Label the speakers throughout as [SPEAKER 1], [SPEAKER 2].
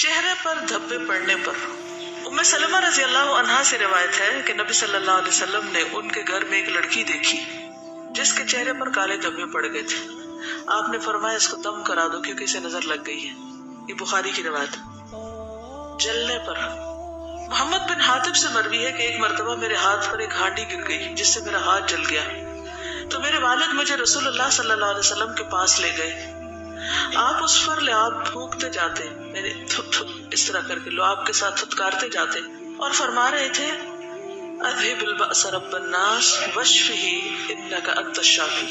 [SPEAKER 1] چہرے پر دھبے پڑنے پر۔ ام سلمہ رضی اللہ عنہا سے روایت ہے کہ نبی صلی اللہ علیہ وسلم نے ان کے گھر میں ایک لڑکی دیکھی جس کے چہرے پر کالے دھبے پڑ گئے تھے۔ آپ نے فرمایا اس کو دم کرا دو کیونکہ اسے نظر لگ گئی ہے۔ یہ بخاری کی روایت ہے۔ جلنے پر۔ محمد بن حاتب سے مروی ہے کہ ایک مرتبہ میرے ہاتھ پر ایک ہانڈی گر گئی جس سے میرا ہاتھ جل گیا، تو میرے والد مجھے رسول اللہ صلی اللہ علیہ وسلم کے پاس لے گئے۔ آپ اس پر لعاب پھونکتے جاتے، یعنی اس طرح کر کے لعاب کے ساتھ تھتکارتے جاتے اور فرما رہے تھے اذهب البأس رب الناس واشفه انك انت الشافی۔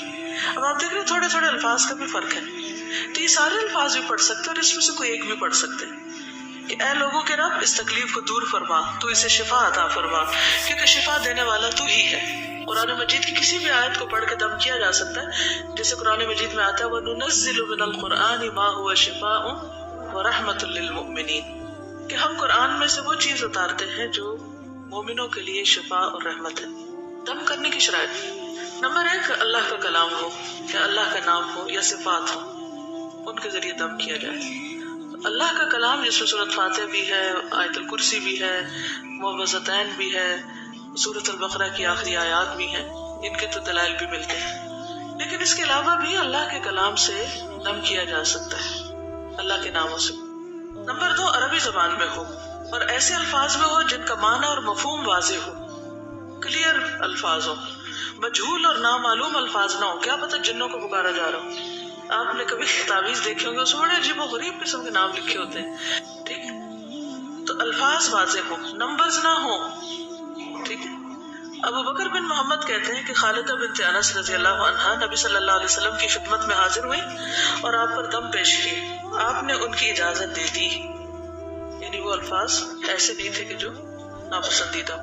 [SPEAKER 1] اب آپ دیکھ رہے تھوڑے تھوڑے الفاظ کا بھی فرق ہے، تو یہ سارے الفاظ بھی پڑھ سکتے اور اس میں سے کوئی ایک بھی پڑھ سکتے کہ اے لوگوں کے رب اس تکلیف کو دور فرما، تو اسے شفا عطا فرما، کیونکہ شفا دینے والا تو ہی ہے۔ قرآن مجید کی کسی بھی آیت کو پڑھ کے دم کیا جا سکتا ہے، جیسے قرآن مجید میں آتا ہے وَنُنَزِّلُ مِنَ الْقُرْآنِ مَا هُوَ شِفَاءٌ وَرَحْمَةٌ لِّلْمُؤْمِنِينَ کہ ہم قرآن میں سے وہ چیز اتارتے ہیں جو مومنوں کے لیے شفا اور رحمت ہے۔ دم کرنے کی شرائط: نمبر 1، اللہ کا کلام ہو یا اللہ کا نام ہو یا صفات ہو، ان کے ذریعے دم کیا جائے۔ اللہ کا کلام جس میں سورۃ فاتحہ بھی ہے، آیت الکرسی بھی ہے، معوذتین بھی ہے، سورۃ البقرہ کی آخری آیات بھی ہیں، ان کے تو دلائل بھی ملتے ہیں۔ لیکن اس کے علاوہ بھی اللہ کے کلام سے دم کیا جا سکتا ہے، اللہ کے ناموں سے۔ نمبر 2، عربی زبان میں ہو اور ایسے الفاظ میں ہو جن کا معنی اور مفہوم واضح ہو، کلیئر الفاظ ہو، مجہول اور نامعلوم الفاظ نہ ہو۔ کیا پتہ جنوں کو پکارا جا رہا ہو۔ آپ نے کبھی تعویذ دیکھے ہوں گے، اس میں بڑے عجیب و غریب قسم کے نام لکھے ہوتے ہیں، ٹھیک ہے؟ تو الفاظ واضح ہو، نمبرز نہ ہو، ٹھیک ہے؟ ابو بکر بن محمد کہتے ہیں کہ خالدہ بنت انس رضی اللہ عنہا نبی صلی اللہ علیہ وسلم کی خدمت میں حاضر ہوئی اور آپ پر دم پیش کی۔ آپ نے ان کی اجازت دے دی، یعنی وہ الفاظ ایسے نہیں تھے کہ جو ناپسندیدہ۔